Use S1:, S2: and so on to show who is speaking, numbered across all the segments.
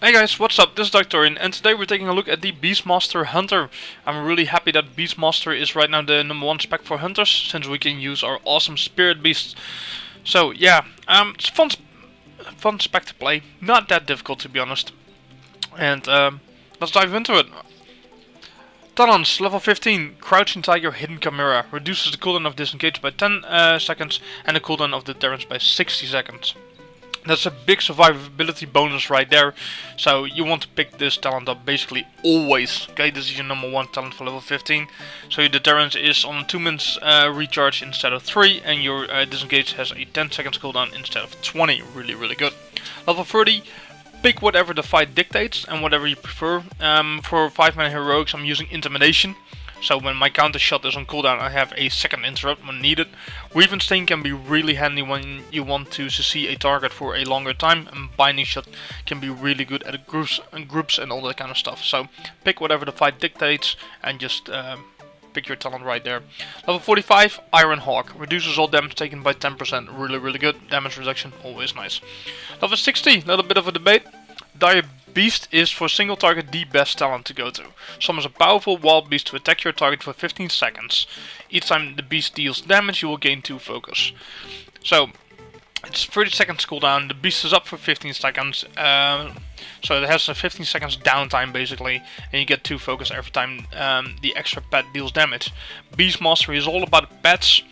S1: Hey guys, what's up? This is Doctorian, and today we're taking a look at the Beastmaster Hunter. I'm really happy that Beastmaster is right now the #1 spec for hunters, since we can use our awesome spirit beasts. So yeah, it's fun spec to play, not that difficult to be honest. And let's dive into it. Talons, level 15, Crouching Tiger, Hidden Chimera, reduces the cooldown of disengage by 10 seconds and the cooldown of deterrence by 60 seconds. That's a big survivability bonus right there, so you want to pick this talent up basically always. Okay, this is your #1 talent for level 15, so your deterrence is on a 2 minutes recharge instead of 3, and your disengage has a 10 seconds cooldown instead of 20, really good. Level 30, pick whatever the fight dictates and whatever you prefer. For 5-man heroics I'm using Intimidation. So when my counter shot is on cooldown, I have a second interrupt when needed. Weave Sting can be really handy when you want to see a target for a longer time, and Binding Shot can be really good at groups and all that kind of stuff. So pick whatever the fight dictates and just pick your talent right there. Level 45, Iron Hawk, reduces all damage taken by 10%, really good. Damage reduction, always nice. Level 60, little bit of a debate. Dire Beast is for single target the best talent to go to. Summons a powerful wild beast to attack your target for 15 seconds. Each time the beast deals damage, you will gain 2 focus. So it's 30 seconds cooldown. The beast is up for 15 seconds. So it has a 15 seconds downtime basically, and you get 2 focus every time the extra pet deals damage. Beastmaster is all about pets.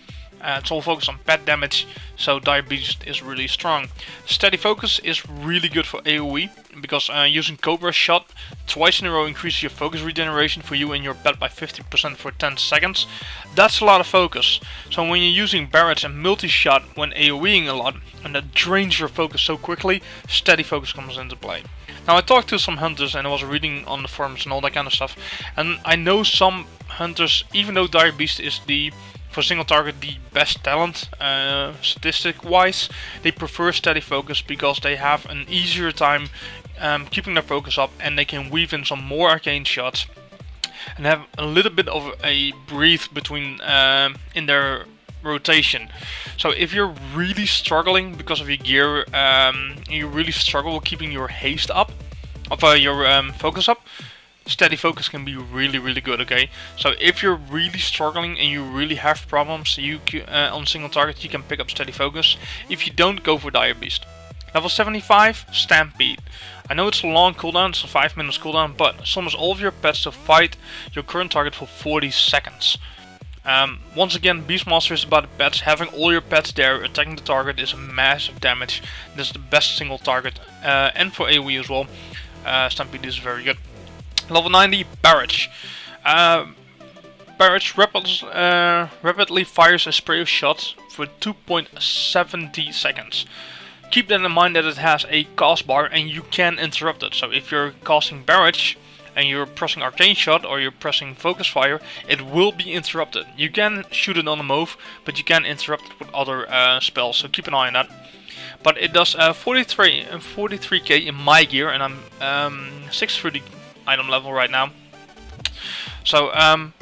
S1: It's all focused on pet damage, so Dire Beast is really strong. Steady Focus is really good for AoE, because using Cobra Shot twice in a row increases your focus regeneration for you and your pet by 50% for 10 seconds. That's a lot of focus. So when you're using Barrage and multi-shot when AoEing a lot, and that drains your focus so quickly, Steady Focus comes into play. Now I talked to some hunters and I was reading on the forums and all that kind of stuff, and I know some hunters, even though Dire Beast is for single target the best talent statistic wise, they prefer Steady Focus because they have an easier time keeping their focus up, and they can weave in some more arcane shots and have a little bit of a breathe between in their rotation. So if you're really struggling because of your gear, you really struggle with keeping your haste up, your focus up, Steady Focus can be really good, okay? So if you're really struggling and you really have problems on single target, you can pick up Steady Focus. If you don't, go for Dire Beast. Level 75, Stampede. I know it's a long cooldown, it's a 5 minutes cooldown, but summons all of your pets to fight your current target for 40 seconds. Once again, Beastmaster is about the pets. Having all your pets there attacking the target is a massive damage. This is the best single target, and for AoE as well. Stampede is very good. Level 90, Barrage. Barrage rapidly fires a spray of shots for 2.70 seconds. Keep that in mind that it has a cast bar and you can interrupt it. So if you're casting Barrage and you're pressing Arcane Shot or you're pressing Focus Fire, it will be interrupted. You can shoot it on the move, but you can interrupt it with other spells, so keep an eye on that. But it does 43k in my gear, and I'm 630 item level right now. So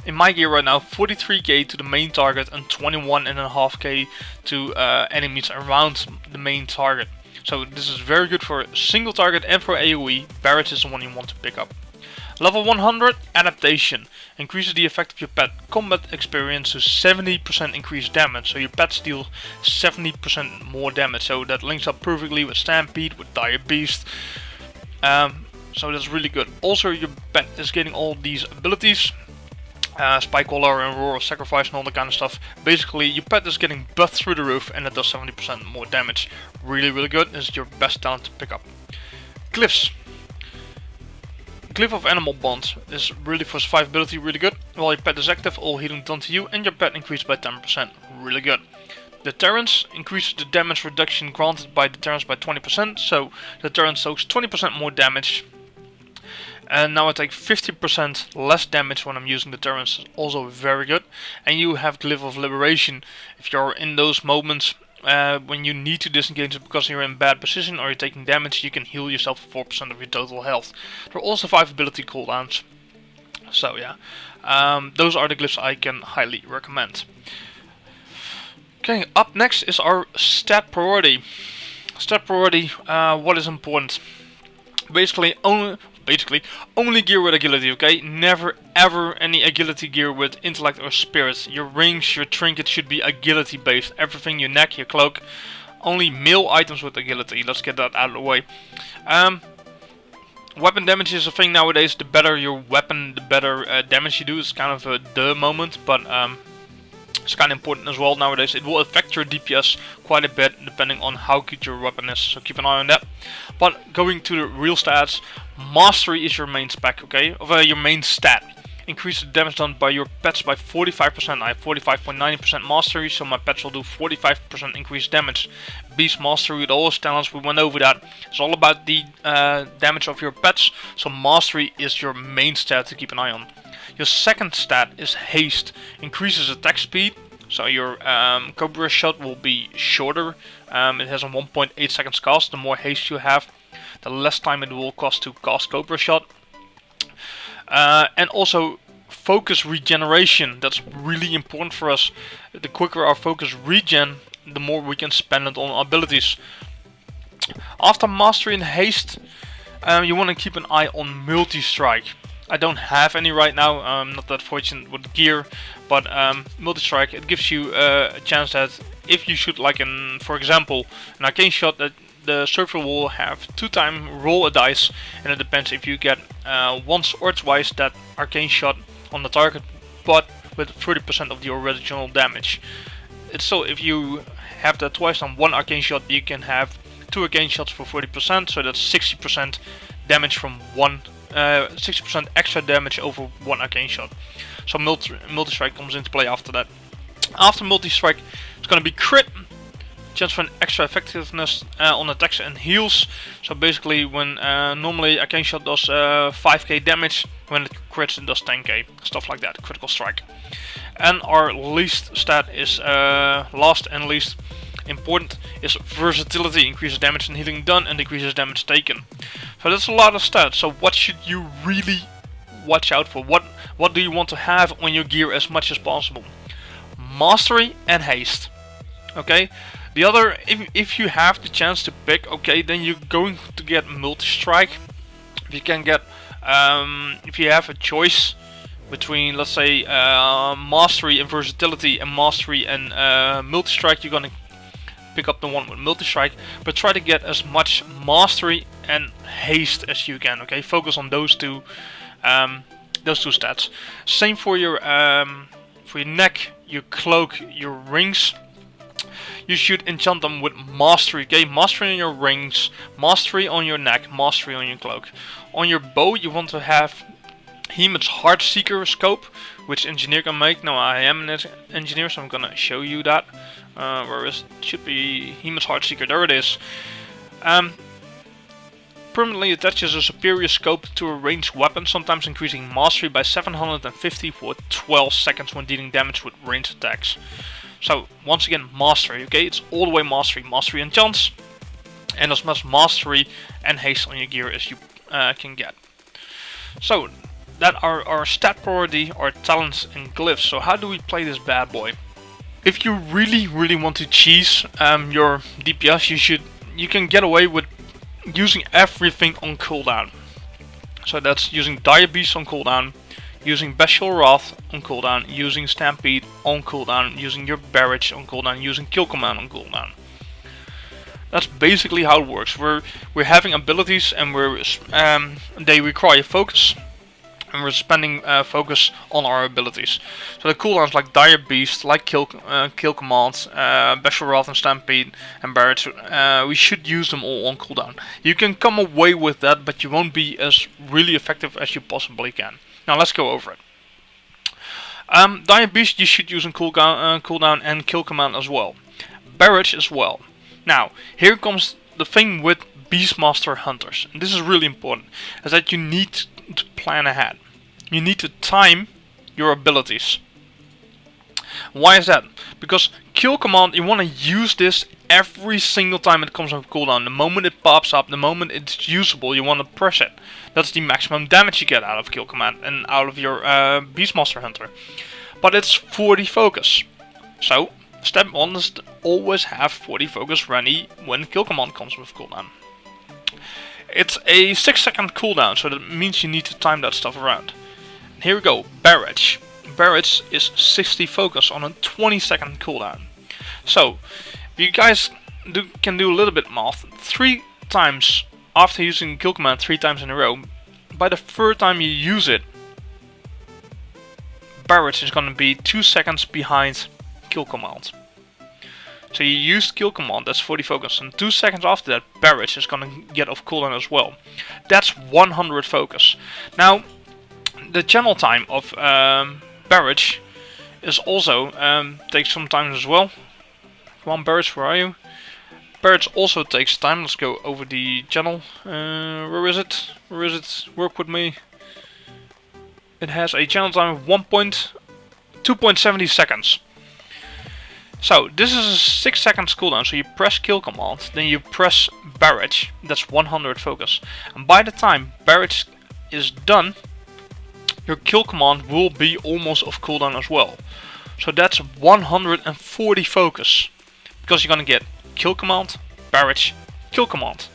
S1: in my gear right now, 43k to the main target and 21.5k to enemies around the main target. So this is very good for single target and for AoE. Barrage is the one you want to pick up. Level 100, Adaptation. Increases the effect of your pet combat experience to 70% increased damage. So your pets deal 70% more damage. So that links up perfectly with Stampede, with Dire Beast. So that's really good. Also your pet is getting all these abilities. Spike Collar and Roar of Sacrifice and all that kind of stuff. Basically your pet is getting buffed through the roof and it does 70% more damage. Really good. This is your best talent to pick up. Glyphs. Glyph of Animal Bond is really for survivability really good. While your pet is active, all healing done to you and your pet increased by 10%. Really good. Deterrence increases the damage reduction granted by deterrence by 20%. So deterrence soaks 20% more damage. And now I take 50% less damage when I'm using deterrence, also very good. And you have Glyph of Liberation. If you're in those moments when you need to disengage because you're in bad position or you're taking damage, you can heal yourself for 4% of your total health. There are also survivability cooldowns. So yeah, those are the glyphs I can highly recommend. Okay, up next is our stat priority. Stat priority, what is important? Basically only gear with agility, okay? Never ever any agility gear with intellect or spirit. Your rings, your trinkets should be agility based. Everything, your neck, your cloak, only male items with agility. Let's get that out of the way. Weapon damage is a thing nowadays. The better your weapon, the better damage you do. It's kind of a duh moment, but it's kind of important as well nowadays. It will affect your DPS quite a bit depending on how good your weapon is, so keep an eye on that. But going to the real stats, mastery is your main spec, okay? Of your main stat. Increase the damage done by your pets by 45%. I have 45.90% mastery, so my pets will do 45% increased damage. Beast mastery with all its talents, we went over that. It's all about the damage of your pets, so mastery is your main stat to keep an eye on. Your second stat is haste. Increases attack speed, so your Cobra shot will be shorter. It has a 1.8 seconds cast. The more haste you have, the less time it will cost to cast Cobra shot. And also focus regeneration. That's really important for us. The quicker our focus regen, the more we can spend it on abilities. After mastery and haste, you want to keep an eye on multi-strike. I don't have any right now. I'm not that fortunate with gear, but multi-strike, it gives you a chance that if you shoot like for example, an arcane shot, that the surfer will have 2-time roll a dice, and it depends if you get once or twice that arcane shot on the target, but with 30% of the original damage. It's still, if you have that twice on one arcane shot, you can have 2 arcane shots for 40%, so that's 60% damage from one. 60% extra damage over one arcane shot. So multi-strike comes into play after that. After multi-strike, it's gonna be crit. Chance for an extra effectiveness on attacks and heals. So basically, when normally arcane shot does 5k damage, when it crits it does 10k. Stuff like that. Critical strike. And our least stat is last and least important is versatility. Increases damage and healing done and decreases damage taken. So that's a lot of stats. So what should you really watch out for? What do you want to have on your gear as much as possible? Mastery and haste. Okay. The other, if you have the chance to pick, okay, then you're going to get multi-strike. If you can get, if you have a choice between, let's say, mastery and versatility, and mastery and multi-strike, you're gonna pick up the one with multi-strike. But try to get as much mastery and haste as you can. Okay, focus on those two stats. Same for your neck, your cloak, your rings. You should enchant them with mastery, okay? Mastery on your rings, mastery on your neck, mastery on your cloak. On your bow, you want to have Hemat's Heartseeker scope, which engineer can make. Now I am an engineer, so I'm gonna show you that. Where is it? Should be Hemat's Heartseeker. There it is. Permanently attaches a superior scope to a ranged weapon, sometimes increasing mastery by 750 for 12 seconds when dealing damage with ranged attacks. So, once again, mastery, okay? It's all the way mastery. Mastery and chance. And as much mastery and haste on your gear as you can get. So, that are our stat priority, our talents and glyphs. So, how do we play this bad boy? If you really want to cheese your DPS, you can get away with using everything on cooldown. So, that's using Dire Beast on cooldown. Using Bestial Wrath on cooldown, using Stampede on cooldown, using your Barrage on cooldown, using Kill Command on cooldown. That's basically how it works. We're having abilities and they require focus, and we're spending focus on our abilities. So the cooldowns like Dire Beast, like Kill Command, Bestial Wrath and Stampede and Barrage, we should use them all on cooldown. You can come away with that, but you won't be as really effective as you possibly can. Now let's go over it. Dire Beast you should use on cooldown and Kill Command as well. Barrage as well. Now, here comes the thing with Beastmaster Hunters. And this is really important. Is that you need to plan ahead. You need to time your abilities. Why is that? Because Kill Command, you want to use this every single time it comes on cooldown. The moment it pops up, the moment it's usable, you want to press it. That's the maximum damage you get out of Kill Command and out of your Beastmaster Hunter. But it's 40 focus. So, step 1 is to always have 40 focus ready when Kill Command comes with cooldown. It's a 6-second cooldown, so that means you need to time that stuff around. Here we go, Barrage. Barrage is 60 focus on a 20-second cooldown. So, if you guys can do a little bit math, 3 times after using kill command 3 times in a row, by the third time you use it, Barrage is going to be 2 seconds behind kill command. So you used kill command, that's 40 focus, and 2 seconds after that, Barrage is going to get off cooldown as well. That's 100 focus. Now, the channel time of Barrage is also takes some time as well. Come on, Barrage, where are you? Barrage also takes time. Let's go over the channel. Where is it? Where is it? Work with me. It has a channel time of 2.70 seconds. So this is a 6 seconds cooldown. So you press kill command, then you press Barrage. That's 100 focus. And by the time Barrage is done, your kill command will be almost off cooldown as well. So that's 140 focus. Because you're gonna get kill command, Barrage, kill command.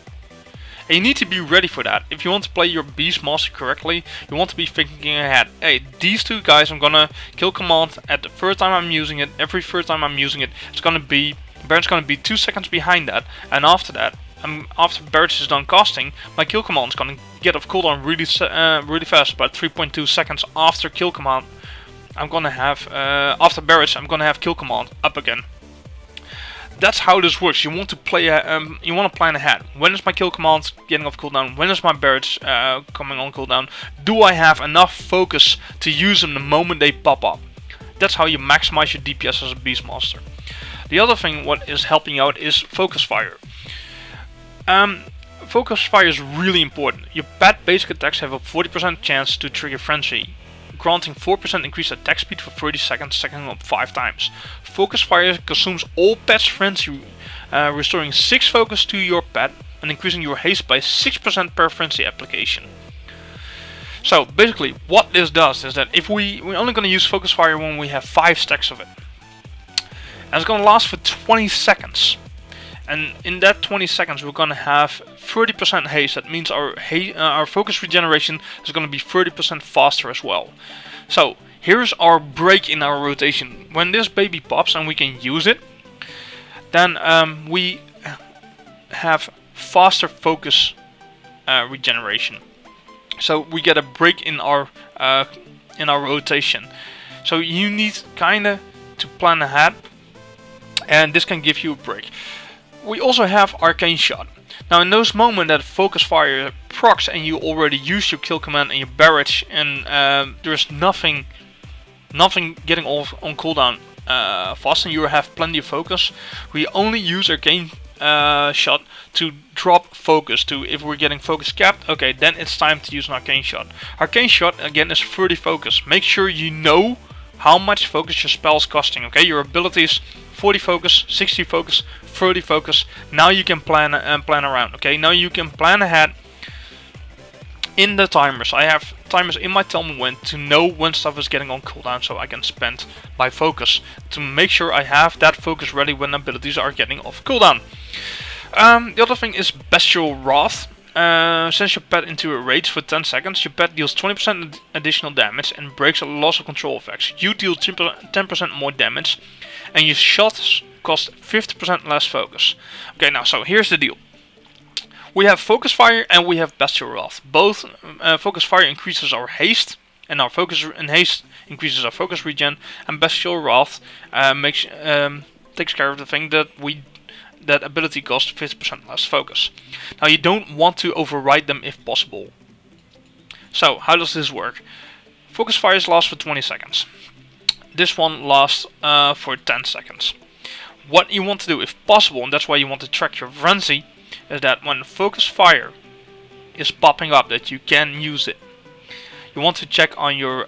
S1: And you need to be ready for that. If you want to play your Beastmaster correctly, you want to be thinking ahead. Hey, these 2 guys I'm gonna kill command at the first time I'm using it. Every third time I'm using it, it's gonna be Barrage gonna be 2 seconds behind that. And after that, after Barrage is done casting, my kill command is gonna get off cooldown really fast. About 3.2 seconds after kill command, I'm gonna have after Barrage, I'm gonna have kill command up again. That's how this works. You want to play. You want to plan ahead. When is my kill command getting off cooldown? When is my Barrage coming on cooldown? Do I have enough focus to use them the moment they pop up? That's how you maximize your DPS as a Beastmaster. The other thing what is helping out is focus fire. Focus fire is really important. Your pet basic attacks have a 40% chance to trigger frenzy, granting 4% increased attack speed for 30 seconds, stacking up 5 times. Focus fire consumes all pet's frenzy, restoring 6 focus to your pet and increasing your haste by 6% per frenzy application. So basically what this does is that if we're only going to use focus fire when we have 5 stacks of it. And it's going to last for 20 seconds. And in that 20 seconds we're going to have 30% haste. That means our focus regeneration is going to be 30% faster as well. So here's our break in our rotation. When this baby pops and we can use it, then we have faster focus regeneration. So we get a break in our rotation. So you need kinda to plan ahead, and this can give you a break. We also have Arcane Shot. Now in those moments that focus fire procs and you already use your kill command and your Barrage and there's nothing getting off on cooldown fast and you have plenty of focus, we only use Arcane Shot to drop focus to if we're getting focus capped. Okay, then it's time to use an Arcane Shot. Arcane Shot again is 30 focus. Make sure you know how much focus your spell is costing. Okay, your abilities 40 focus, 60 focus, 30 focus. Now you can plan around. Okay, now you can plan ahead in the timers. I have timers in my tell me when to know when stuff is getting on cooldown, so I can spend my focus to make sure I have that focus ready when abilities are getting off cooldown. The other thing is Bestial Wrath. Sends your pet into a rage for 10 seconds. Your pet deals 20% additional damage and breaks a loss of control effects. You deal 10% more damage, and your shots cost 50% less focus. Okay, now so here's the deal. We have Focus Fire and we have Bestial Wrath. Both Focus Fire increases our haste, and our focus and haste increases our focus regen, and Bestial Wrath takes care of the thing that ability costs 50% less focus. Now you don't want to override them if possible. So how does this work? Focus fires last for 20 seconds. This one lasts for 10 seconds. What you want to do if possible, and that's why you want to track your frenzy, is that when focus fire is popping up that you can use it. You want to check on your,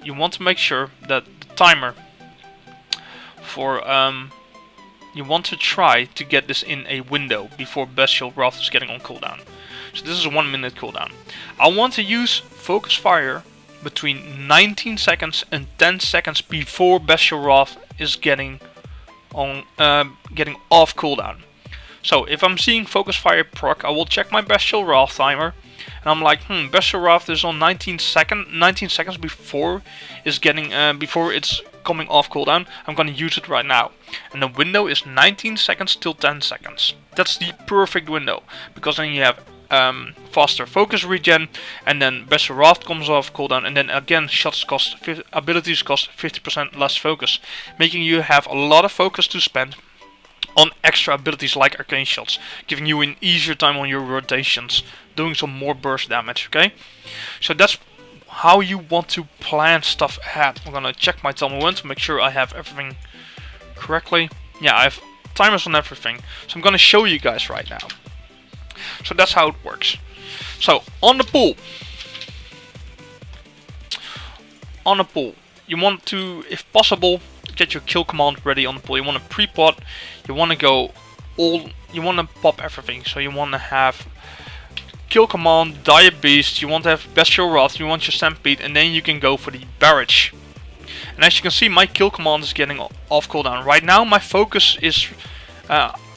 S1: you want to make sure that the timer for you want to try to get this in a window before Bestial Wrath is getting on cooldown. So this is a 1 minute cooldown. I want to use Focus Fire between 19 seconds and 10 seconds before Bestial Wrath is getting off cooldown. So if I'm seeing focus fire proc, I will check my bestial wrath timer, and I'm like, bestial wrath is on 19 seconds before it's coming off cooldown. I'm gonna use it right now, and the window is 19 seconds till 10 seconds. That's the perfect window, because then you have faster focus regen, and then bestial wrath comes off cooldown, and then again abilities cost 50% less focus, making you have a lot of focus to spend on extra abilities like arcane shots, giving you an easier time on your rotations, doing some more burst damage. Okay, so that's how you want to plan stuff ahead. I'm gonna check my timer one to make sure I have everything correctly. Yeah, I have timers on everything, so I'm gonna show you guys right now. So that's how it works. So on the pool, you want to, if possible, get your kill command ready on the pool. You want to pre-pot, you want to go all, you want to pop everything. So you want to have kill command, dire beast, you want to have bestial wrath, you want your stampede, and then you can go for the barrage. And as you can see, my kill command is getting off cooldown. Right now my focus is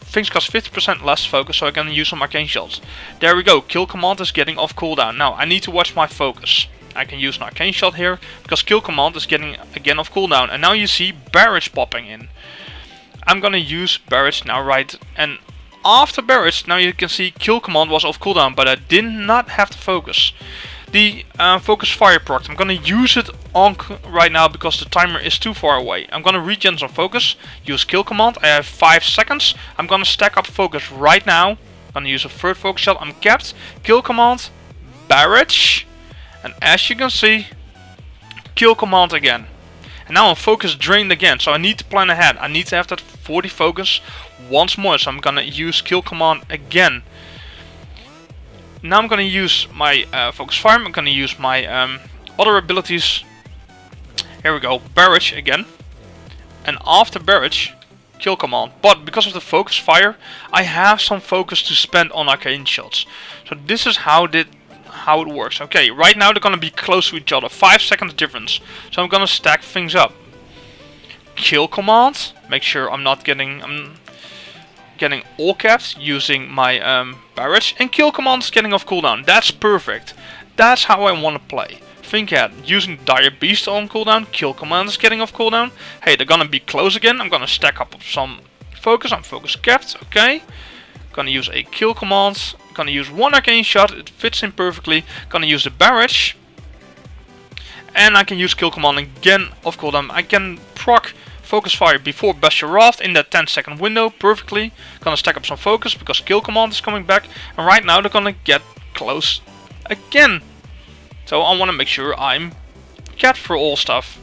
S1: things cost 50% less focus, so I can use some arcane shells. There we go, kill command is getting off cooldown. Now I need to watch my focus. I can use an arcane shot here, because kill command is getting again off cooldown. And now you see barrage popping in. I'm gonna use barrage now, right? And after barrage, now you can see kill command was off cooldown, but I did not have to focus. The focus fire proc, I'm gonna use it on right now because the timer is too far away. I'm gonna regen some focus, use kill command, I have 5 seconds. I'm gonna stack up focus right now. I'm gonna use a third focus shot, I'm capped, kill command, barrage, and as you can see, kill command again. And now I'm focus drained again, so I need to plan ahead. I need to have that 40 focus once more, so I'm gonna use kill command again. Now I'm gonna use my focus fire, I'm gonna use my other abilities. Here we go, barrage again. And after barrage, kill command. But because of the focus fire, I have some focus to spend on arcane shots. So this is how it works. Okay, right now they're gonna be close to each other, 5 seconds difference. So I'm gonna stack things up. Kill command, make sure I'm getting all caps using my barrage, and kill command is getting off cooldown. That's perfect. That's how I want to play. Think ahead, using dire beast on cooldown, kill command is getting off cooldown. Hey, they're gonna be close again. I'm gonna stack up some focus. I'm focus capped. Okay, gonna use a kill command. Gonna use one arcane shot, it fits in perfectly. Gonna use the barrage, and I can use kill command again off cooldown. I can proc focus fire before bestial wrath in that 10-second window perfectly. Gonna stack up some focus because kill command is coming back, and right now they're gonna get close again. So I want to make sure I'm capped for all stuff.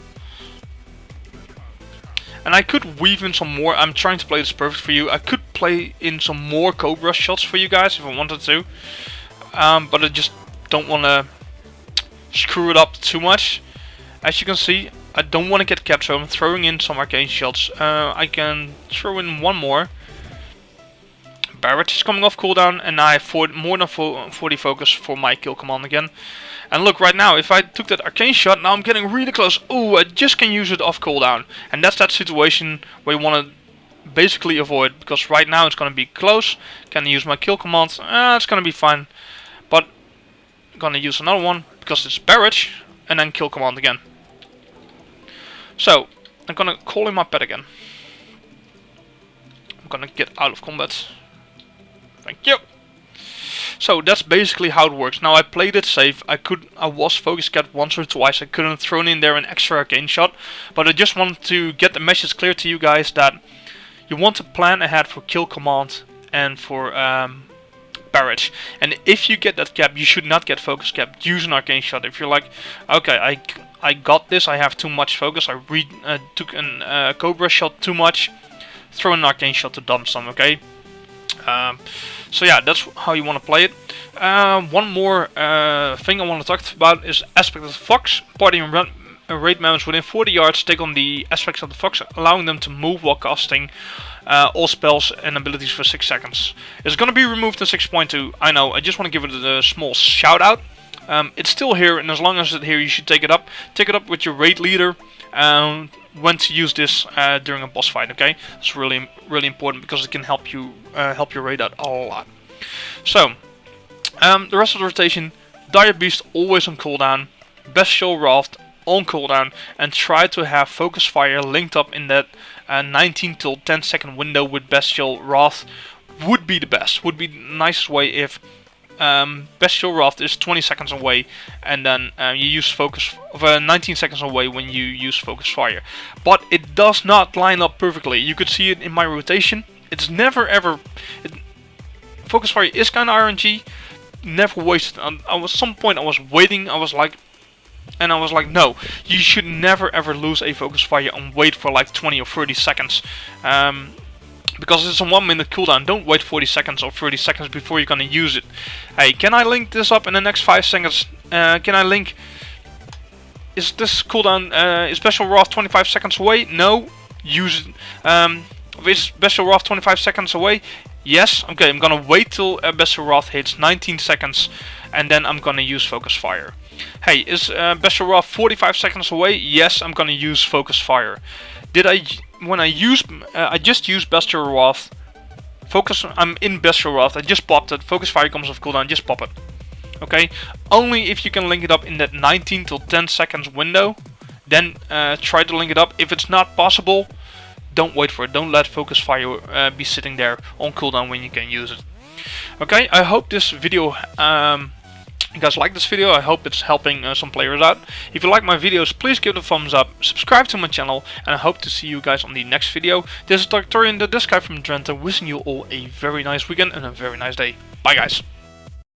S1: And I could weave in some more. I'm trying to play this perfect for you. I could play in some more Cobra shots for you guys if I wanted to. But I just don't want to screw it up too much. As you can see, I don't want to get capped, so I'm throwing in some arcane shots. I can throw in one more. Barrage is coming off cooldown, and I have more than 40 focus for my kill command again. And look, right now, if I took that arcane shot, now I'm getting really close. Oh, I just can use it off cooldown. And that's that situation where you want to basically avoid, because right now it's going to be close. Can use my kill command, it's going to be fine. But I'm going to use another one, because it's barrage, and then kill command again. So, I'm going to call in my pet again. I'm going to get out of combat. Thank you. So that's basically how it works. Now I played it safe. I was focus capped once or twice. I couldn't throw in there an extra arcane shot, but I just wanted to get the message clear to you guys that you want to plan ahead for kill command and for barrage. And if you get that cap, you should not get focus capped. Use an arcane shot. If you're like, okay, I got this. I have too much focus. I took an Cobra shot too much. Throw an arcane shot to dump some. Okay. So yeah, that's how you want to play it. One more thing I want to talk about is aspect of the fox. Party and raid members within 40 yards take on the aspects of the fox, allowing them to move while casting all spells and abilities for 6 seconds. It's going to be removed in 6.2. I know, I just want to give it a small shout out. It's still here, and as long as it's here, you should take it up. Take it up with your raid leader. when to use this during a boss fight. Okay, it's really important because it can help you help your raid out a lot. So the rest of the rotation: Dire Beast always on cooldown, Bestial Wrath on cooldown, and try to have Focus Fire linked up in that 19 till 10 second window with Bestial Wrath. Would be the best. Would be the nicest way if Bestial Wrath is 20 seconds away, and then you use Focus 19 seconds away when you use Focus Fire. But it does not line up perfectly. You could see it in my rotation. It's never ever. Focus Fire is kind of RNG. Never wasted. Some point I was waiting. I was like, no, you should never ever lose a Focus Fire and wait for like 20 or 30 seconds. Because it's a 1 minute cooldown. Don't wait 40 seconds or 30 seconds before you're gonna use it. Hey, can I link this up in the next 5 seconds? Can I link? Is this cooldown is Bestial Wrath 25 seconds away? No. Use it. Is Bestial Wrath 25 seconds away? Yes. Okay, I'm gonna wait till Bestial Wrath hits 19 seconds, and then I'm gonna use Focus Fire. Hey, is Bestial Wrath 45 seconds away? Yes, I'm gonna use Focus Fire. When I just used Bestial Wrath, I'm in Bestial Wrath, I just popped it, Focus Fire comes off cooldown, just pop it. Okay? Only if you can link it up in that 19 till 10 seconds window, then try to link it up. If it's not possible, don't wait for it. Don't let Focus Fire be sitting there on cooldown when you can use it. Okay, I hope this video, you guys like this video. I hope it's helping some players out. If you like my videos, please give it a thumbs up, subscribe to my channel, and I hope to see you guys on the next video. This is Dr. Torian, this guy from Drenthe, wishing you all a very nice weekend and a very nice day. Bye guys.